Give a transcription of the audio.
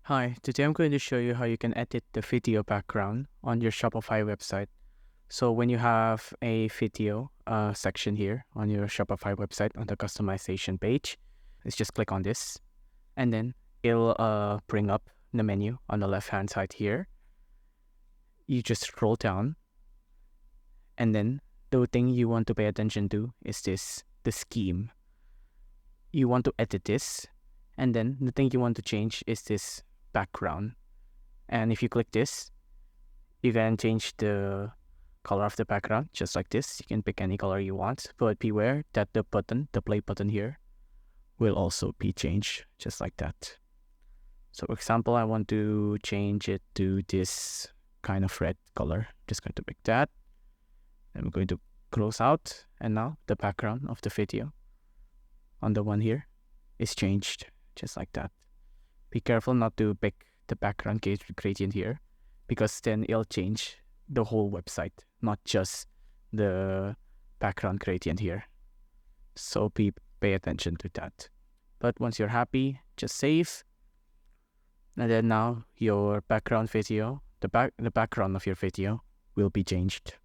Hi, today I'm going to show you how you can edit the video background on your Shopify website. So when you have a video section here on your Shopify website on the customization page, let's just click on this and then it'll bring up the menu on the left hand side here. You just scroll down and then the thing you want to pay attention to is the scheme. You want to edit this and then the thing you want to change is this background. And if you click this, you can change the color of the background just like this. You can pick any color you want, but beware that the play button here, will also be changed just like that. So for example, I want to change it to this kind of red color. Just going to pick that. I'm going to close out, and now the background of the video on the one here is changed just like that. Be careful not to pick the background gradient here, because then it'll change the whole website, not just the background gradient here. So pay attention to that. But once you're happy, just save. And then now your background video, the background of your video will be changed.